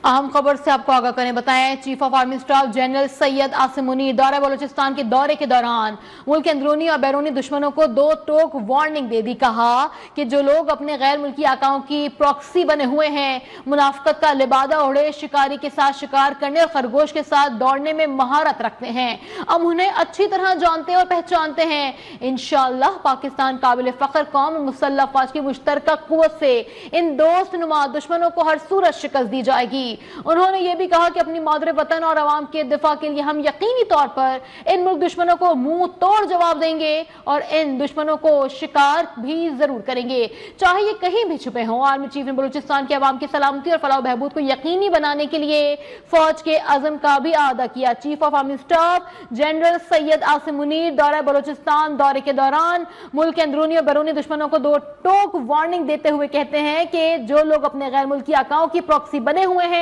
अहम खबर से आपको आगाह करें बताएं, chief of army staff general Syed Asim Munir दौरा बलूचिस्तान के दौरे के दौरान मुल्क के अंदरूनी और बैरूनी दुश्मनों को दो टोक वार्निंग दे दी। कहा कि जो लोग अपने गैर मुल्की आकाओं की प्रॉक्सी बने हुए हैं, मुनाफकत का लिबादा ओढ़े शिकारी के साथ शिकार करने और खरगोश के साथ दौड़ने में महारत रखते हैं, हम उन्हें अच्छी तरह जानते और पहचानते हैं। इंशाअल्लाह पाकिस्तान काबिल फख्र कौम और मुसल्लह अफवाज की मुश्तरका कुव्वत से इन दोस्त नुमा दुश्मनों को हर सूरत शिकस्त दी जाएगी। उन्होंने ये भी कहा कि अपनी मादरे वतन और अवाम के दिफा के लिए हम यकीनी तौर पर इन मुल्क दुश्मनों को मुंह तोड़ जवाब देंगे और इन दुश्मनों को शिकार भी जरूर करेंगे, चाहे ये कहीं भी छुपे हों। आर्मी चीफ ने बलूचिस्तान के अवाम की सलामती और फलाह बहबूद को यकीनी बनाने के लिए फौज के अज़म का भी अदा किया। Chief of army staff general Syed Asim Munir दौरा बलूचिस्तान दौरे के दौरान मुल्क के अंदरूनी और बैरूनी दुश्मनों को दो टोक वार्निंग देते हुए कहते हैं कि जो लोग अपने गैर मुल्की आकाओं की प्रॉक्सी बने हुए हैं,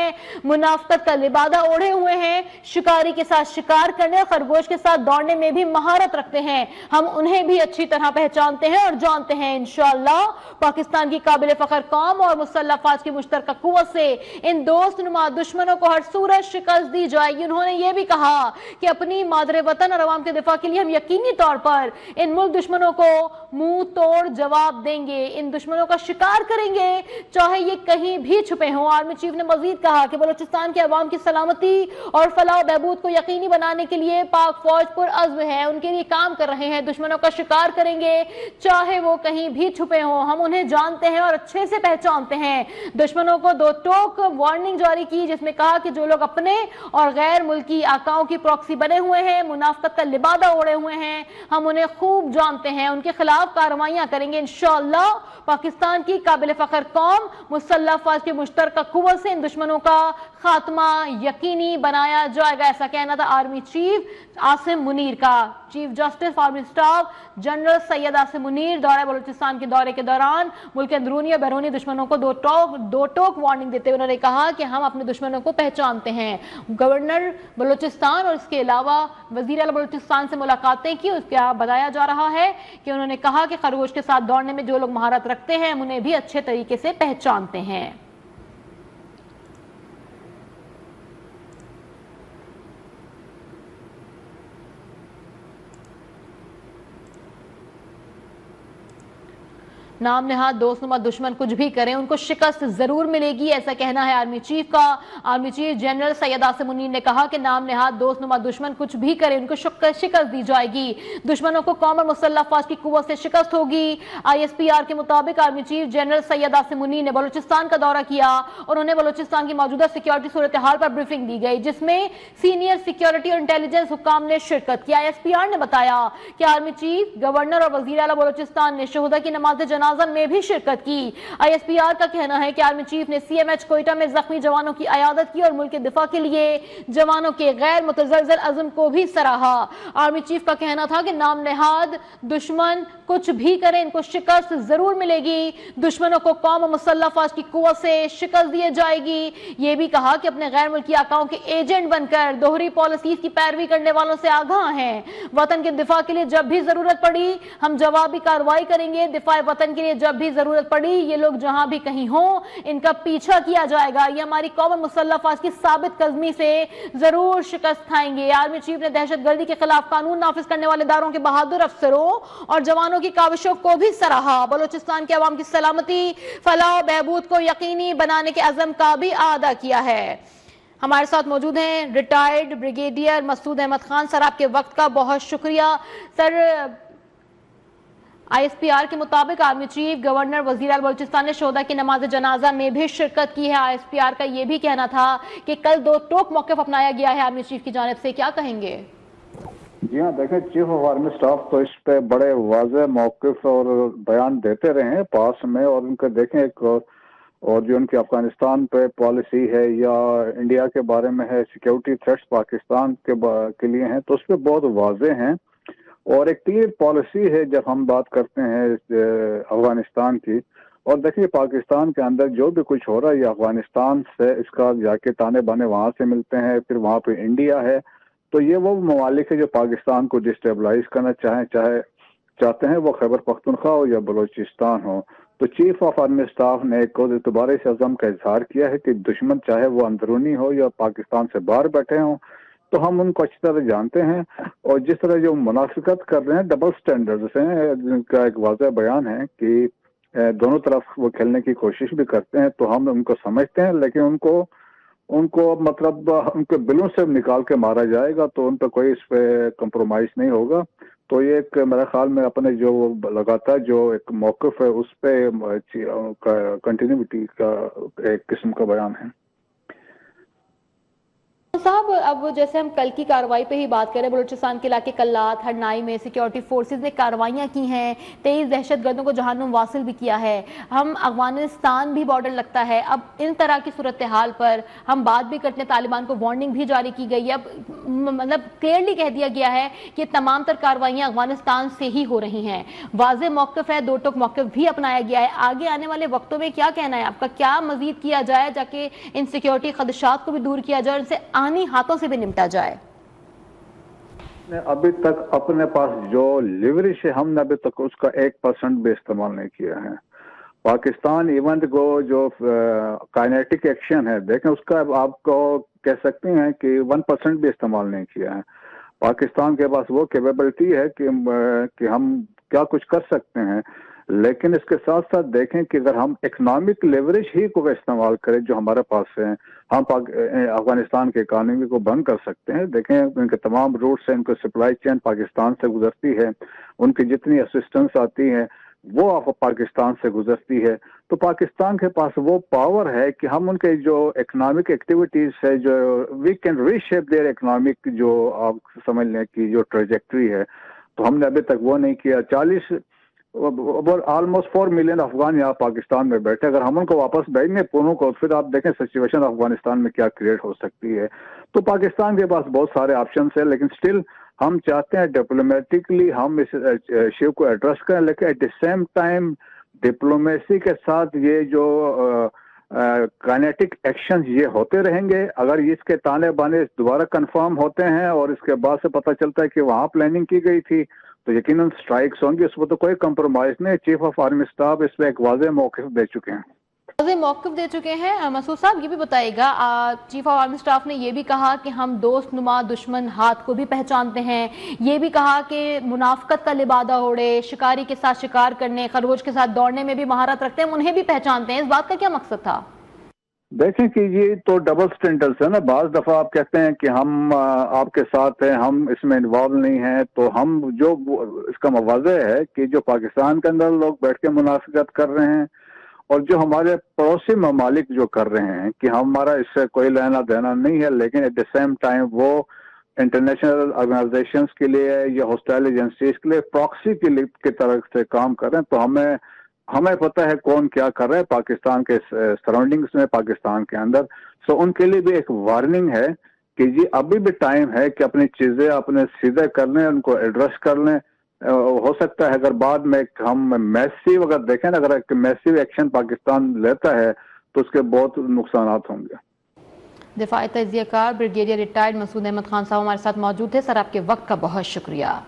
मुनाफकत का लिबादा ओढ़े हुए हैं, शिकारी के साथ शिकार करने और खरगोश के साथ दौड़ने में भी महारत रखते हैं, हम उन्हें भी अच्छी तरह पहचानते हैं और जानते हैं। इंशाअल्लाह पाकिस्तान की काबिल फख्र कौम और मुसल्लह अफवाज की मुश्तरका कुव्वत से इन दोस्त नुमा दुश्मनों को हर सूरत शिकस्त दी जाएगी। उन्होंने ये भी कहा कि अपनी मादरे वतन और अवाम के दिफा के लिए हम यकीनी तौर पर इन मुल्क दुश्मनों को मुंह तोड़ जवाब देंगे, इन दुश्मनों का शिकार करेंगे, चाहे ये कहीं भी छुपे हों। आर्मी चीफ ने मजीद कहा कि बलूचिस्तान के अवाम की सलामती और फलाह बहबूद को यकीनी बनाने के लिए पाक फौज पुरअज़्म है, उनके लिए काम कर रहे हैं, दुश्मनों का शिकार करेंगे, चाहे वो कहीं भी छुपे हों, हम उन्हें जानते हैं और अच्छे से पहचानते हैं। दुश्मनों को दो टोक वार्निंग जारी की, जिसमें कहा कि जो लोग अपने और गैर मुल्की आकाओं की प्रॉक्सी बने हुए हैं, मुनाफकत का लिबादा ओढ़े हुए हैं, हम उन्हें खूब जानते हैं, उनके खिलाफ कार्रवाइयां करेंगे। इंशाअल्लाह पाकिस्तान की काबिल फख्र कौम मुसल्लह अफवाज की मुश्तरका कुव्वत से इन दुश्मनों का खात्मा यकीनी बनाया जाएगा, ऐसा कहना था आर्मी चीफ आसिम मुनीर का। Chief justice army staff general Syed Asim Munir दौरा बलूचिस्तान के दौरे के दौरान मुल्क के अंदरूनी और बैरूनी दुश्मनों को दो टोक वार्निंग देते हुए उन्होंने कहा कि हम अपने दुश्मनों को पहचानते हैं। गवर्नर बलूचिस्तान और इसके अलावा वजीर आला बलूचिस्तान से मुलाकातें की, उसका बताया जा रहा है कि उन्होंने कहा कि खरगोश के साथ दौड़ने में जो लोग महारत रखते हैं, हम उन्हें भी अच्छे तरीके से पहचानते हैं। नाम नेहाद दोस्तनुमा दुश्मन कुछ भी करें, उनको शिकस्त जरूर मिलेगी, ऐसा कहना है आर्मी चीफ का। Army chief general Syed Asim Munir ने कहा कि नाम नेहाद दोस्तनुमा दुश्मन कुछ भी करें, उनको शिकस्त दी जाएगी, दुश्मनों को कौम और मुसल्लह अफवाज की कुव्वत से शिकस्त होगी। ISPR के मुताबिक army chief general Syed Asim Munir ने बलूचिस्तान का दौरा किया और उन्हें बलूचिस्तान की मौजूदा सिक्योरिटी सूरत हाल पर ब्रीफिंग दी गई, जिसमें सीनियर सिक्योरिटी और इंटेलिजेंस हुक्काम ने शिरकत की। ISPR ने बताया कि आर्मी चीफ, गवर्नर और वजीर आला बलूचिस्तान ने शहदा की नमाज जनाजा में भी शिरकत की। ISPR का कहना है कि आर्मी चीफ ने CMH कोयटा में जख्मी जवानों की अयादत की और मुल्क के दिफा के लिए जवानों के गैर मुतज़लज़ल अज़्म को भी सराहा। आर्मी चीफ का कहना था कि नाम नेहाद दुश्मन कुछ भी करें, इनको शिकस्त जरूर मिलेगी, दुश्मनों को कौम और मुसल्लह अफवाज की कुव्वत से शिकस्त दी जाएगी। ये भी कहा कि अपने गैर मुल्की आकाओं के एजेंट बनकर दोहरी पॉलिसीज की पैरवी करने वालों से आगाह हैं। वतन के दिफा के लिए जब भी जरूरत पड़ी हम जवाबी कार्रवाई करेंगे, दिफा वतन के लिए जब भी जरूरत पड़ी ये लोग जहां भी कहीं हों इनका पीछा किया जाएगा, ये हमारी कौम और मुसल्लह अफवाज की साबित कदमी से जरूर शिकस्त खाएंगे। आर्मी चीफ ने दहशतगर्दी के खिलाफ कानून नाफिज करने वाले इदारों के बहादुर अफसरों और जवानों की काविशों को भी सराहा। बलूचिस्तान के अवाम की सलामती, फलाह बहबूद को यकीनी बनाने के अज़म का भी अदा किया है। हमारे साथ मौजूद हैं retired brigadier Masood Ahmed Khan sir, आपके वक्त का बहुत शुक्रिया। सर, ISPR के मुताबिक आर्मी चीफ, गवर्नर, वजीर आला बलूचिस्तान ने शहदा की नमाज जनाजा में भी शिरकत की है। ISPR का यह भी कहना था कि कल दो टोक मौक़िफ़ अपनाया गया है आर्मी चीफ की जानिब से, क्या कहेंगे? जी हाँ, देखें चीफ ऑफ आर्मी स्टाफ तो इस पे बड़े वाज़ेह मौक़िफ़ और बयान देते रहे हैं पास में, और उनका देखें एक और जो उनकी अफगानिस्तान पे पॉलिसी है या इंडिया के बारे में है, सिक्योरिटी थ्रेट्स पाकिस्तान के लिए हैं, तो उस पर बहुत वाज़ेह हैं और एक क्लियर पॉलिसी है जब हम बात करते हैं अफगानिस्तान की। और देखिए पाकिस्तान के अंदर जो भी कुछ हो रहा है ये अफगानिस्तान से, इसका जाके ताने बाने वहाँ से मिलते हैं, फिर वहाँ पे इंडिया है, तो ये वो ममालिक है जो पाकिस्तान को डिस्टेबलाइज करना चाहते हैं, वो खैबर पख्तूनख्वा हो या बलूचिस्तान हो। तो चीफ ऑफ आर्मी स्टाफ ने एक दोबारा से अज़म का इजहार किया है कि दुश्मन चाहे वो अंदरूनी हो या पाकिस्तान से बाहर बैठे हों, तो हम उनको अच्छी तरह जानते हैं। और जिस तरह जो मुनाफिकत कर रहे हैं, डबल स्टैंडर्ड्स हैं, जिनका एक वाज़ेह बयान है कि दोनों तरफ वो खेलने की कोशिश भी करते हैं, तो हम उनको समझते हैं, लेकिन उनको उनको मतलब उनके बिलों से निकाल के मारा जाएगा, तो उन पर कोई इस पे कंप्रोमाइज नहीं होगा। तो ये एक मेरे ख्याल में अपने जो लगातार जो एक मौक़िफ़ है उस पे कंटिन्यूटी का एक किस्म का बयान है। साहब, अब जैसे हम कल की कार्रवाई पे ही बात करें, बलूचिस्तान के इलाके कल्लात हरनाई में सिक्योरिटी फोर्सेस ने कार्रवाइयां की हैं, 23 दहशतगर्दों को जहानुम वासिल भी किया है। हम अफगानिस्तान भी बॉर्डर लगता है। अब इन तरह की सूरत हाल पर हम बात भी करते हैं, तालिबान को वार्निंग भी जारी की गई है। अब मतलब क्लियरली कह दिया गया है कि तमाम तर कार्रवाइयां अफगानिस्तान से ही हो रही हैं। वाज़ेह मौक़िफ़ है, दो टोक मौक़िफ़ भी अपनाया गया है। आगे आने वाले वक्तों में क्या कहना है आपका? क्या मजीद किया जाए जाके इन सिक्योरिटी खदशात को भी दूर किया जाए और इनसे आनी हाथों से भी निपटा जाए? अभी तक अपने पास जो लिवरेज है, हमने अभी तक उसका 1% भी इस्तेमाल नहीं किया है। पाकिस्तान इवेंट को जो काइनेटिक एक्शन है, देखें उसका आपको कह सकते हैं कि 1% भी इस्तेमाल नहीं किया है। पाकिस्तान के पास वो कैपेबिलिटी है कि हम क्या कुछ कर सकते हैं, लेकिन इसके साथ साथ देखें कि अगर हम इकोनॉमिक लेवरेज ही को इस्तेमाल करें जो हमारे पास है, हम अफगानिस्तान के इकानमी को बंद कर सकते हैं। देखें उनके तमाम रूट से उनकी सप्लाई चेन पाकिस्तान से गुजरती है, उनकी जितनी असिस्टेंस आती है वो पाकिस्तान से गुजरती है। तो पाकिस्तान के पास वो पावर है कि हम उनके जो इकोनॉमिक एक्टिविटीज है, जो we can reshape their economic, जो आप समझ लें कि जो ट्रेजेक्ट्री है, तो हमने अभी तक वो नहीं किया। 40 ऑलमोस्ट 4 मिलियन अफगान यहाँ पाकिस्तान में बैठे, अगर हम उनको वापस भेजेंगे पुनः को, फिर आप देखें सिचुएशन अफगानिस्तान में क्या क्रिएट हो सकती है। तो पाकिस्तान के पास बहुत सारे ऑप्शन है, लेकिन स्टिल हम चाहते हैं डिप्लोमेटिकली हम इस इश्यू को एड्रेस करें, लेकिन at the same time diplomacy के साथ ये जो काइनेटिक एक्शन ये होते रहेंगे। अगर इसके ताने बाने दोबारा कंफर्म होते हैं और इसके बाद से पता चलता है कि वहां प्लानिंग की गई थी, तो यकीनन स्ट्राइक्स होंगी, उसमें तो कोई कंप्रोमाइज नहीं। चीफ ऑफ आर्मी स्टाफ इसमें एक वाज़ेह मौक़िफ़ दे चुके हैं। मौक़िफ़ दे चुके हैं। मसूद साहब, ये भी बताइएगा, चीफ ऑफ आर्मी स्टाफ ने ये भी कहा कि हम दोस्त नुमा दुश्मन हाथ को भी पहचानते हैं। ये भी कहा कि मुनाफ़िक़त का लिबादा ओढ़े, शिकारी के साथ शिकार करने, खरगोश के साथ दौड़ने में भी महारत रखते हैं, उन्हें भी पहचानते हैं। इस बात का क्या मकसद था? देखें कि ये तो डबल स्टैंडर्ड्स है ना। बाज़ दफ़ा आप कहते हैं कि हम आपके साथ हैं, हम इसमें इन्वॉल्व नहीं हैं, तो हम जो इसका मवाज़े है कि जो पाकिस्तान के अंदर लोग बैठ के मुनाफ़िक़त कर रहे हैं और जो हमारे पड़ोसी ममालिक जो कर रहे हैं कि हमारा इससे कोई लेना देना नहीं है, लेकिन एट द सेम टाइम वो इंटरनेशनल ऑर्गेनाइजेशंस के लिए या हॉस्टाइल एजेंसीज के लिए प्रॉक्सी की तरफ से काम कर रहे हैं। तो हमें पता है कौन क्या कर रहा है पाकिस्तान के सराउंडिंग्स में, पाकिस्तान के अंदर। सो उनके लिए भी एक वार्निंग है कि जी अभी भी टाइम है कि अपनी चीजें अपने सीधे कर लें, उनको एड्रेस कर लें। हो सकता है अगर बाद में हम मैसिव अगर देखें ना, अगर एक मैसिव एक्शन पाकिस्तान लेता है तो उसके बहुत नुकसान होंगे। दिफाई तजियाकार ब्रिगेडियर रिटायर्ड मसूद अहमद खान साहब हमारे साथ मौजूद थे। सर, आपके वक्त का बहुत शुक्रिया।